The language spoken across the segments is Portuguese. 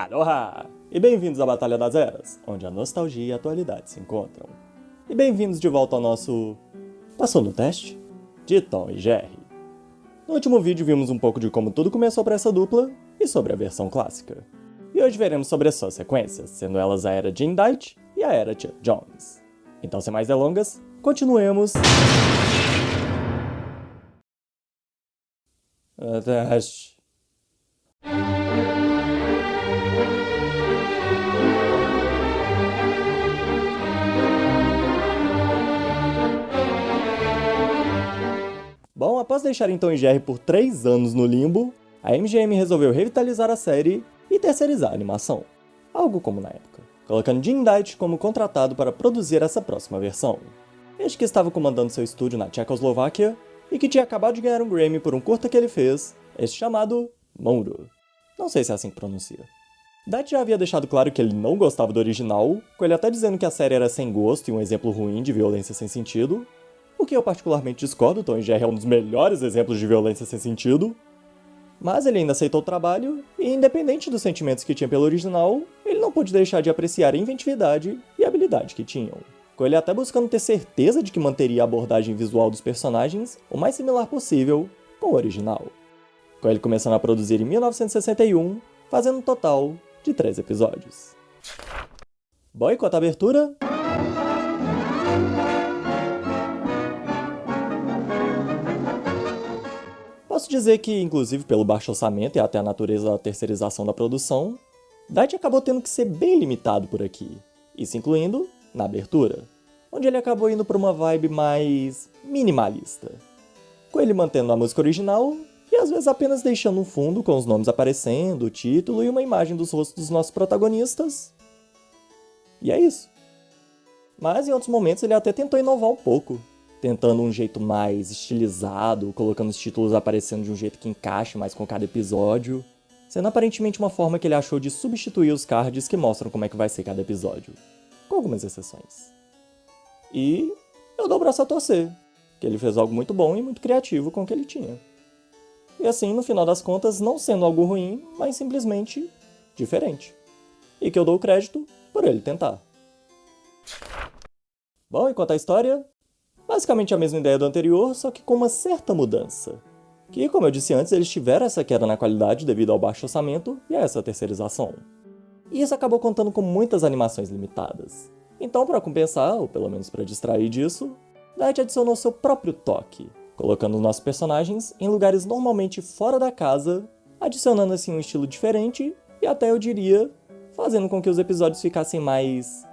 Aloha! E bem-vindos à Batalha das Eras, onde a nostalgia e a atualidade se encontram. E bem-vindos de volta ao nosso... Passou no teste? De Tom e Jerry. No último vídeo vimos um pouco de como tudo começou para essa dupla e sobre a versão clássica. E hoje veremos sobre as suas sequências, sendo elas a Era Jane Dight e a Era Chuck Jones. Então, sem mais delongas, continuemos... Teste. Bom, após deixarem Tom e Jerry por 3 anos no limbo, a MGM resolveu revitalizar a série e terceirizar a animação. Algo como na época, colocando Jim Dight como contratado para produzir essa próxima versão. Este que estava comandando seu estúdio na Tchecoslováquia e que tinha acabado de ganhar um Grammy por um curta que ele fez, este chamado Monroe. Não sei se é assim que pronuncia. Dight já havia deixado claro que ele não gostava do original, com ele até dizendo que a série era sem gosto e um exemplo ruim de violência sem sentido, o que eu particularmente discordo. Tom e Jerry é um dos melhores exemplos de violência sem sentido. Mas ele ainda aceitou o trabalho, e independente dos sentimentos que tinha pelo original, ele não pôde deixar de apreciar a inventividade e a habilidade que tinham, com ele até buscando ter certeza de que manteria a abordagem visual dos personagens o mais similar possível com o original. Com ele começando a produzir em 1961, fazendo um total de 3 episódios. Bom, e quanto à abertura... Posso dizer que, inclusive pelo baixo orçamento e até a natureza da terceirização da produção, Dight acabou tendo que ser bem limitado por aqui, isso incluindo na abertura, onde ele acabou indo para uma vibe mais minimalista, com ele mantendo a música original e às vezes apenas deixando um fundo com os nomes aparecendo, o título e uma imagem dos rostos dos nossos protagonistas. E é isso. Mas em outros momentos ele até tentou inovar um pouco, tentando um jeito mais estilizado, colocando os títulos aparecendo de um jeito que encaixe mais com cada episódio, sendo aparentemente uma forma que ele achou de substituir os cards que mostram como é que vai ser cada episódio, com algumas exceções. E eu dou o braço a torcer, que ele fez algo muito bom e muito criativo com o que ele tinha. E assim, no final das contas, não sendo algo ruim, mas simplesmente diferente. E que eu dou o crédito por ele tentar. Bom, e quanto à história... Basicamente a mesma ideia do anterior, só que com uma certa mudança. Que, como eu disse antes, eles tiveram essa queda na qualidade devido ao baixo orçamento e a essa terceirização. E isso acabou contando com muitas animações limitadas. Então, para compensar, ou pelo menos para distrair disso, Dight adicionou seu próprio toque, colocando os nossos personagens em lugares normalmente fora da casa, adicionando assim um estilo diferente e até, eu diria, fazendo com que os episódios ficassem mais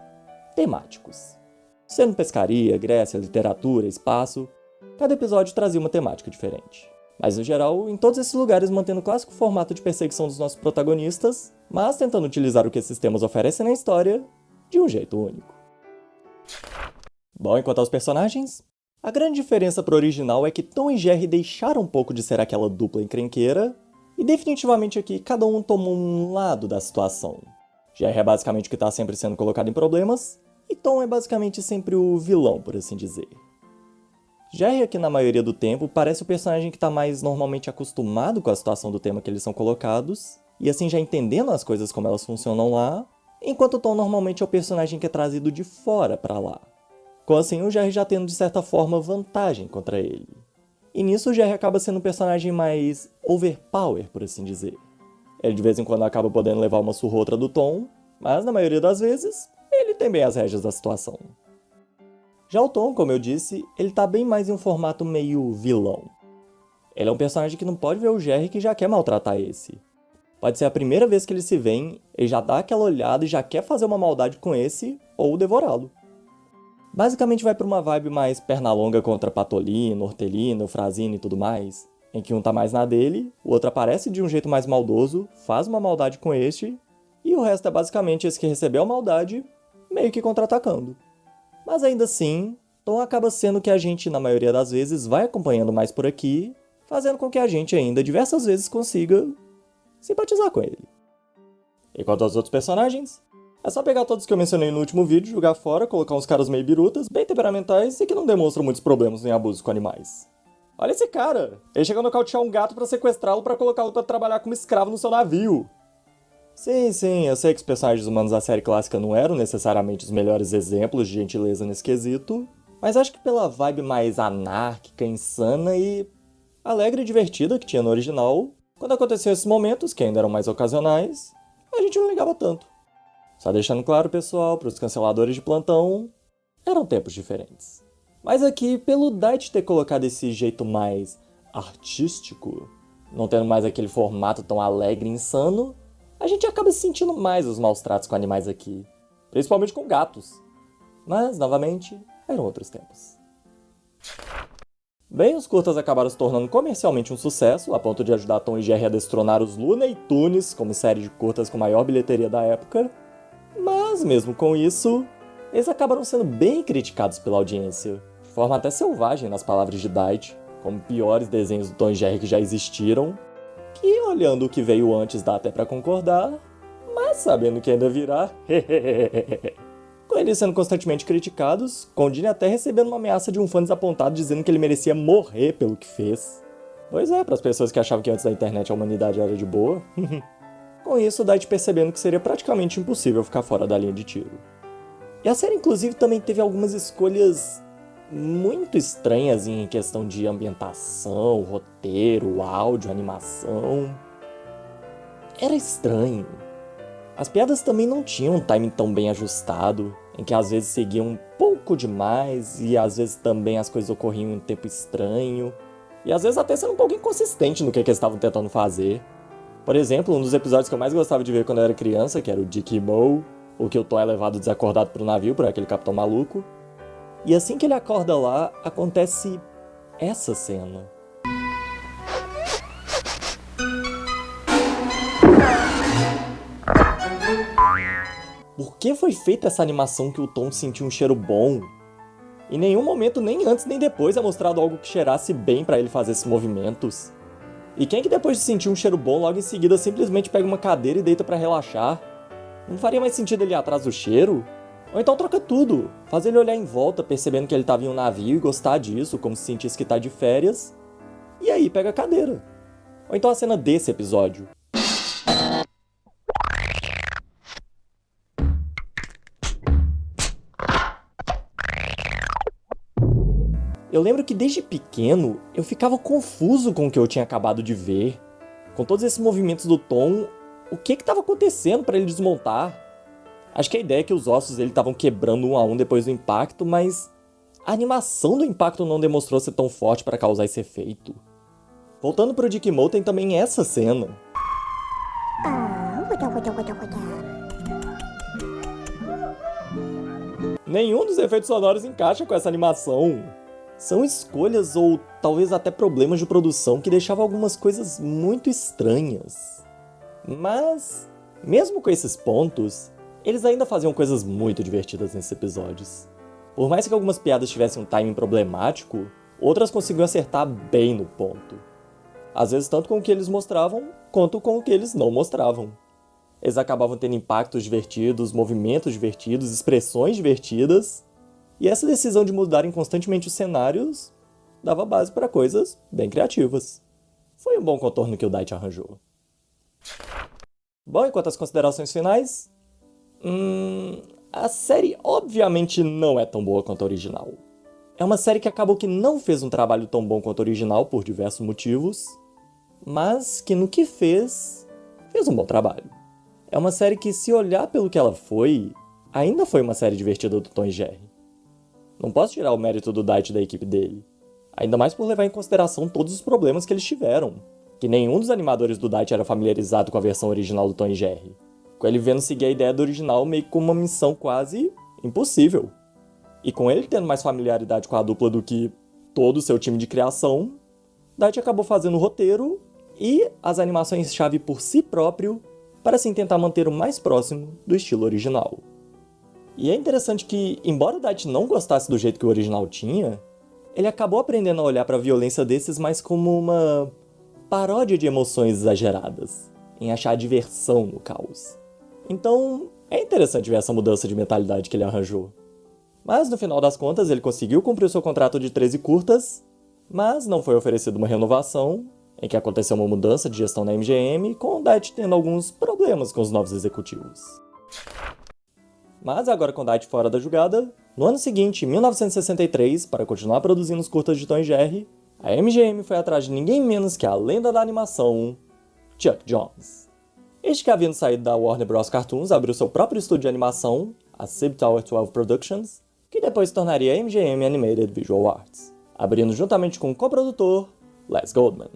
temáticos. Sendo pescaria, Grécia, literatura, espaço, cada episódio trazia uma temática diferente. Mas no geral, em todos esses lugares mantendo o clássico formato de perseguição dos nossos protagonistas, mas tentando utilizar o que esses temas oferecem na história de um jeito único. Bom, enquanto aos personagens, a grande diferença pro original é que Tom e Jerry deixaram um pouco de ser aquela dupla encrenqueira, e definitivamente aqui cada um tomou um lado da situação. Jerry é basicamente o que está sempre sendo colocado em problemas, e Tom é basicamente sempre o vilão, por assim dizer. Jerry aqui na maioria do tempo parece o personagem que está mais normalmente acostumado com a situação do tema que eles são colocados, e assim já entendendo as coisas como elas funcionam lá, enquanto Tom normalmente é o personagem que é trazido de fora para lá. Com assim o Jerry já tendo de certa forma vantagem contra ele. E nisso o Jerry acaba sendo um personagem mais overpower, por assim dizer. Ele de vez em quando acaba podendo levar uma surra ou outra do Tom, mas na maioria das vezes... ele tem bem as rédeas da situação. Já o Tom, como eu disse, ele tá bem mais em um formato meio vilão. Ele é um personagem que não pode ver o Jerry que já quer maltratar esse. Pode ser a primeira vez que eles se veem, ele já dá aquela olhada e já quer fazer uma maldade com esse, ou devorá-lo. Basicamente vai pra uma vibe mais pernalonga contra Patolino, Hortelino, Eufrazino e tudo mais, em que um tá mais na dele, o outro aparece de um jeito mais maldoso, faz uma maldade com este, e o resto é basicamente esse que recebeu a maldade, meio que contra-atacando. Mas ainda assim, Tom acaba sendo que a gente, na maioria das vezes, vai acompanhando mais por aqui, fazendo com que a gente ainda diversas vezes consiga simpatizar com ele. E quanto aos outros personagens, é só pegar todos que eu mencionei no último vídeo, jogar fora, colocar uns caras meio birutas, bem temperamentais e que não demonstram muitos problemas nem abusos com animais. Olha esse cara! Ele chega a nocautear um gato pra sequestrá-lo pra colocá-lo pra trabalhar como escravo no seu navio. Sim, eu sei que os personagens humanos da série clássica não eram necessariamente os melhores exemplos de gentileza nesse quesito, mas acho que pela vibe mais anárquica, insana e alegre e divertida que tinha no original, quando aconteciam esses momentos, que ainda eram mais ocasionais, a gente não ligava tanto. Só deixando claro, pessoal, para os canceladores de plantão, eram tempos diferentes. Mas aqui, pelo Daichi ter colocado esse jeito mais artístico, não tendo mais aquele formato tão alegre e insano, a gente acaba sentindo mais os maus tratos com animais aqui, principalmente com gatos. Mas, novamente, eram outros tempos. Bem, os curtas acabaram se tornando comercialmente um sucesso, a ponto de ajudar Tom e Jerry a destronar os Looney Tunes como série de curtas com maior bilheteria da época. Mas, mesmo com isso, eles acabaram sendo bem criticados pela audiência, de forma até selvagem nas palavras de Daichi, como piores desenhos do Tom e Jerry que já existiram, que olhando o que veio antes dá até pra concordar, mas sabendo que ainda virá, com eles sendo constantemente criticados, com o Disney até recebendo uma ameaça de um fã desapontado dizendo que ele merecia morrer pelo que fez. Pois é, para as pessoas que achavam que antes da internet a humanidade era de boa. Com isso, Daichi percebendo que seria praticamente impossível ficar fora da linha de tiro. E a série inclusive também teve algumas escolhas muito estranhas em questão de ambientação, roteiro, áudio, animação. Era estranho. As piadas também não tinham um timing tão bem ajustado, em que às vezes seguiam um pouco demais e às vezes também as coisas ocorriam em um tempo estranho, e às vezes até sendo um pouco inconsistente no que eles estavam tentando fazer. Por exemplo, um dos episódios que eu mais gostava de ver quando eu era criança, que era o Dick e Moe, o que o Tom é levado desacordado pro navio por aquele capitão maluco. E assim que ele acorda lá, acontece essa cena. Por que foi feita essa animação que o Tom sentiu um cheiro bom? Em nenhum momento, nem antes nem depois, é mostrado algo que cheirasse bem pra ele fazer esses movimentos. E quem que depois de sentir um cheiro bom, logo em seguida simplesmente pega uma cadeira e deita pra relaxar? Não faria mais sentido ele ir atrás do cheiro? Ou então troca tudo, faz ele olhar em volta, percebendo que ele tava em um navio e gostar disso, como se sentisse que tá de férias. E aí pega a cadeira. Ou então a cena desse episódio. Eu lembro que desde pequeno eu ficava confuso com o que eu tinha acabado de ver. Com todos esses movimentos do Tom, o que estava acontecendo para ele desmontar? Acho que a ideia é que os ossos dele estavam quebrando um a um depois do impacto, mas a animação do impacto não demonstrou ser tão forte para causar esse efeito. Voltando pro Dick e Moe, tem também essa cena. Nenhum dos efeitos sonoros encaixa com essa animação. São escolhas ou talvez até problemas de produção que deixavam algumas coisas muito estranhas. Mas, mesmo com esses pontos, eles ainda faziam coisas muito divertidas nesses episódios. Por mais que algumas piadas tivessem um timing problemático, outras conseguiam acertar bem no ponto. Às vezes tanto com o que eles mostravam, quanto com o que eles não mostravam. Eles acabavam tendo impactos divertidos, movimentos divertidos, expressões divertidas, e essa decisão de mudarem constantemente os cenários dava base para coisas bem criativas. Foi um bom contorno que o Daichi arranjou. Bom, enquanto as considerações finais... a série obviamente não é tão boa quanto a original. É uma série que acabou que não fez um trabalho tão bom quanto a original por diversos motivos, mas que no que fez um bom trabalho. É uma série que, se olhar pelo que ela foi, ainda foi uma série divertida do Tom e Jerry. Não posso tirar o mérito do Daichi da equipe dele, ainda mais por levar em consideração todos os problemas que eles tiveram, que nenhum dos animadores do Daichi era familiarizado com a versão original do Tom e Jerry, com ele vendo seguir a ideia do original meio como uma missão quase impossível. E com ele tendo mais familiaridade com a dupla do que todo o seu time de criação, Daichi acabou fazendo o roteiro e as animações-chave por si próprio, para assim tentar manter o mais próximo do estilo original. E é interessante que, embora o Daichi não gostasse do jeito que o original tinha, ele acabou aprendendo a olhar para a violência desses mais como uma paródia de emoções exageradas, em achar diversão no caos. Então, é interessante ver essa mudança de mentalidade que ele arranjou. Mas, no final das contas, ele conseguiu cumprir o seu contrato de 13 curtas, mas não foi oferecido uma renovação, em que aconteceu uma mudança de gestão na MGM, com o Dight tendo alguns problemas com os novos executivos. Mas agora com o Dight fora da jogada, no ano seguinte, em 1963, para continuar produzindo os curtas de Tom e Jerry, a MGM foi atrás de ninguém menos que a lenda da animação, Chuck Jones. Este que havia saído da Warner Bros. Cartoons abriu seu próprio estúdio de animação, a Sib Tower 12 Productions, que depois se tornaria a MGM Animated Visual Arts, abrindo juntamente com o coprodutor, Les Goldman.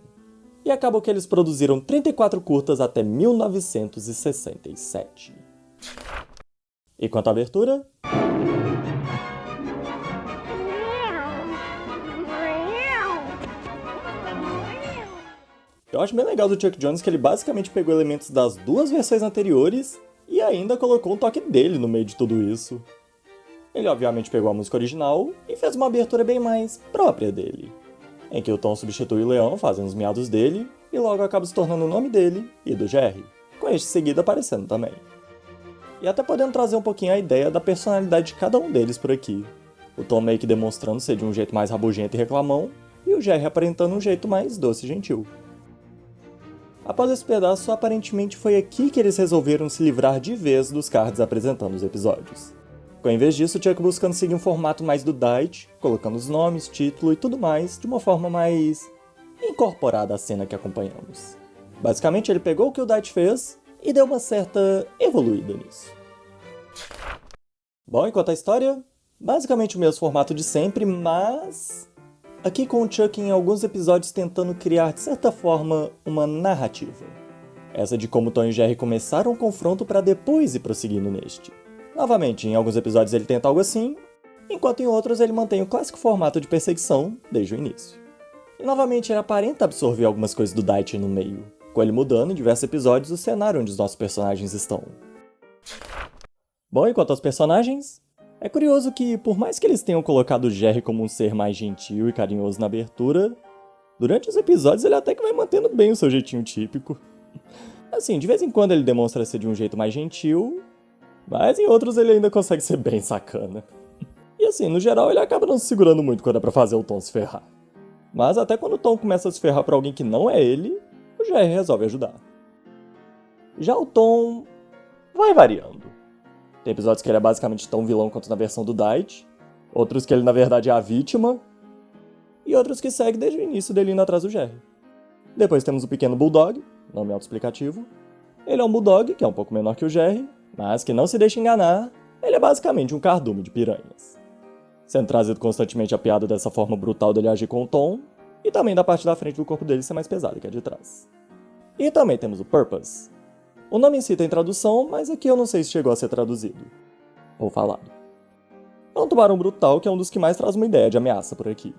E acabou que eles produziram 34 curtas até 1967. E quanto à abertura? Eu acho bem legal do Chuck Jones que ele basicamente pegou elementos das duas versões anteriores e ainda colocou um toque dele no meio de tudo isso. Ele obviamente pegou a música original e fez uma abertura bem mais própria dele, em que o Tom substitui o leão fazendo os miados dele e logo acaba se tornando o nome dele e do Jerry, com este seguido aparecendo também. E até podendo trazer um pouquinho a ideia da personalidade de cada um deles por aqui. O Tom meio que demonstrando ser de um jeito mais rabugento e reclamão, e o Jerry aparentando um jeito mais doce e gentil. Após esse pedaço, aparentemente foi aqui que eles resolveram se livrar de vez dos cards apresentando os episódios. Com em vez disso, o Chuck buscando seguir um formato mais do Dight, colocando os nomes, título e tudo mais de uma forma mais incorporada à cena que acompanhamos. Basicamente, ele pegou o que o Dight fez e deu uma certa evoluída nisso. Bom, enquanto a história, basicamente o mesmo formato de sempre, mas aqui com o Chuck em alguns episódios tentando criar, de certa forma, uma narrativa. Essa de como Tom e Jerry começaram o confronto para depois ir prosseguindo neste. Novamente, em alguns episódios ele tenta algo assim, enquanto em outros ele mantém o clássico formato de perseguição desde o início. E novamente ele aparenta absorver algumas coisas do Dight no meio, com ele mudando em diversos episódios o cenário onde os nossos personagens estão. Bom, enquanto aos personagens, é curioso que, por mais que eles tenham colocado o Jerry como um ser mais gentil e carinhoso na abertura, durante os episódios ele até que vai mantendo bem o seu jeitinho típico. Assim, de vez em quando ele demonstra ser de um jeito mais gentil, mas em outros ele ainda consegue ser bem sacana. E assim, no geral ele acaba não se segurando muito quando é pra fazer o Tom se ferrar. Mas até quando o Tom começa a se ferrar pra alguém que não é ele, o Jerry resolve ajudar. Já o Tom vai variando. Tem episódios que ele é basicamente tão vilão quanto na versão do Dight, outros que ele na verdade é a vítima, e outros que segue desde o início dele indo atrás do Jerry. Depois temos o pequeno Bulldog, nome autoexplicativo. Ele é um Bulldog, que é um pouco menor que o Jerry, mas que não se deixa enganar, ele é basicamente um cardume de piranhas. Sendo trazido constantemente a piada dessa forma brutal dele agir com o Tom, e também da parte da frente do corpo dele ser mais pesada que a de trás. E também temos o Purpose. O nome em si tem tradução, mas aqui eu não sei se chegou a ser traduzido. Ou falado. É um tubarão brutal que é um dos que mais traz uma ideia de ameaça por aqui.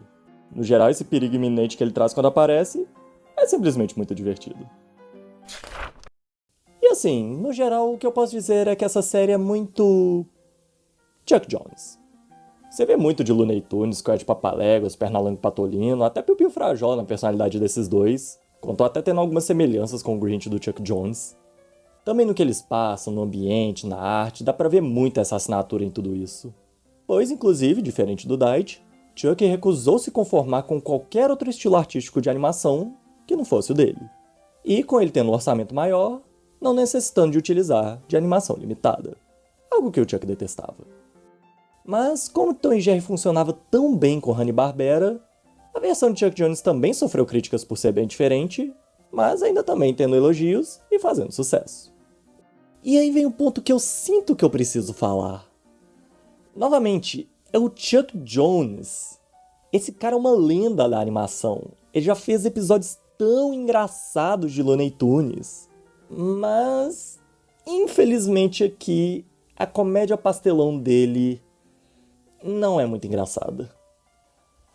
No geral, esse perigo iminente que ele traz quando aparece é simplesmente muito divertido. E assim, no geral, o que eu posso dizer é que essa série é muito Chuck Jones. Você vê muito de Looney Tunes, Coyote Papaléguas, Pernalonga e Patolino, até Piu Piu Frajola na personalidade desses dois, contou até tendo algumas semelhanças com o Grinch do Chuck Jones. Também no que eles passam, no ambiente, na arte, dá pra ver muito essa assinatura em tudo isso. Pois, inclusive, diferente do Dight, Chuck recusou se conformar com qualquer outro estilo artístico de animação que não fosse o dele. E, com ele tendo um orçamento maior, não necessitando de utilizar de animação limitada. Algo que o Chuck detestava. Mas, como Tom e Jerry funcionava tão bem com Hanna-Barbera, a versão de Chuck Jones também sofreu críticas por ser bem diferente, mas ainda também tendo elogios e fazendo sucesso. E aí vem o ponto que eu sinto que eu preciso falar. Novamente, é o Chuck Jones. Esse cara é uma lenda da animação. Ele já fez episódios tão engraçados de Looney Tunes. Mas, infelizmente aqui, a comédia pastelão dele não é muito engraçada.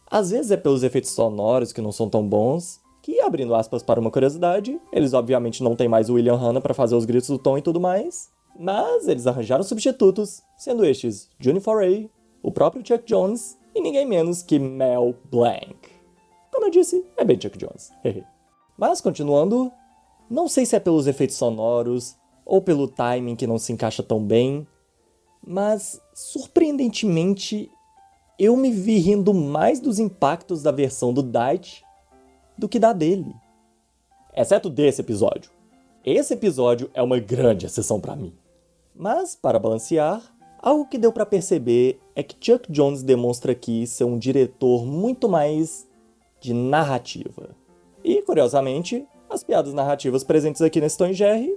Às vezes é pelos efeitos sonoros que não são tão bons, que, abrindo aspas para uma curiosidade, eles obviamente não têm mais o William Hanna para fazer os gritos do Tom e tudo mais, mas eles arranjaram substitutos, sendo estes Junior Foray, o próprio Chuck Jones e ninguém menos que Mel Blanc. Como eu disse, é bem Chuck Jones. Mas, continuando, não sei se é pelos efeitos sonoros ou pelo timing que não se encaixa tão bem, mas, surpreendentemente, eu me vi rindo mais dos impactos da versão do Dight do que da dele. Exceto desse episódio. Esse episódio é uma grande exceção pra mim. Mas, para balancear, algo que deu pra perceber é que Chuck Jones demonstra aqui ser um diretor muito mais de narrativa. E, curiosamente, as piadas narrativas presentes aqui nesse Tom e Jerry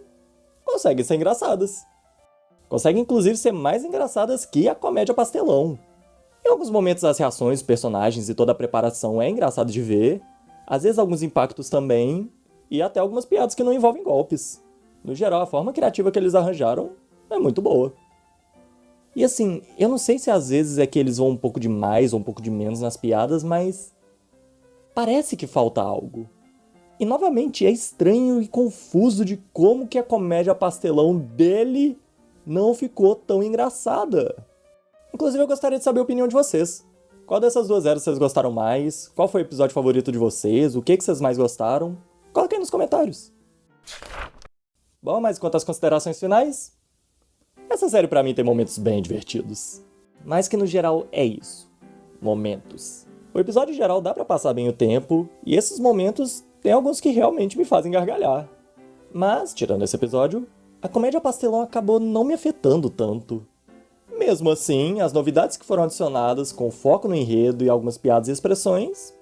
conseguem ser engraçadas. Conseguem, inclusive, ser mais engraçadas que a comédia pastelão. Em alguns momentos as reações, os personagens e toda a preparação é engraçado de ver, às vezes alguns impactos também, e até algumas piadas que não envolvem golpes. No geral, a forma criativa que eles arranjaram é muito boa. E assim, eu não sei se às vezes é que eles vão um pouco de mais ou um pouco de menos nas piadas, mas parece que falta algo. E novamente, é estranho e confuso de como que a comédia pastelão dele não ficou tão engraçada. Inclusive, eu gostaria de saber a opinião de vocês. Qual dessas duas eras vocês gostaram mais? Qual foi o episódio favorito de vocês? O que vocês mais gostaram? Coloque aí nos comentários. Bom, mas quanto às considerações finais, essa série pra mim tem momentos bem divertidos. Mas que no geral é isso. Momentos. O episódio em geral dá pra passar bem o tempo, e esses momentos tem alguns que realmente me fazem gargalhar. Mas, tirando esse episódio, a comédia pastelão acabou não me afetando tanto. Mesmo assim, as novidades que foram adicionadas com foco no enredo e algumas piadas e expressões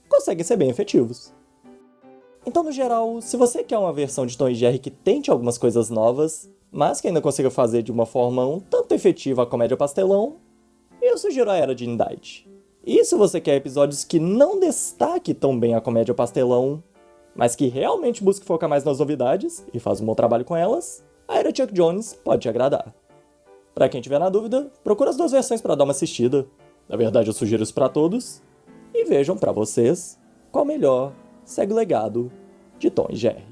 conseguem ser bem efetivos. Então, no geral, se você quer uma versão de Tom e Jerry que tente algumas coisas novas, mas que ainda consiga fazer de uma forma um tanto efetiva a comédia pastelão, eu sugiro a Era de Indite. E se você quer episódios que não destaquem tão bem a comédia pastelão, mas que realmente busque focar mais nas novidades e faz um bom trabalho com elas, a Era Chuck Jones pode te agradar. Pra quem tiver na dúvida, procura as duas versões para dar uma assistida. Na verdade, eu sugiro isso pra todos. E vejam pra vocês qual melhor segue o legado de Tom e Jerry.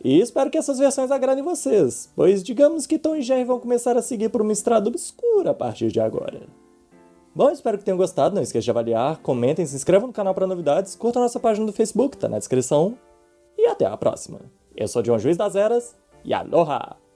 E espero que essas versões agradem vocês, pois digamos que Tom e Jerry vão começar a seguir por uma estrada obscura a partir de agora. Bom, espero que tenham gostado, não esqueça de avaliar, comentem, se inscrevam no canal para novidades, curtam a nossa página do Facebook, tá na descrição. E até a próxima. Eu sou o John Juiz das Eras, e aloha!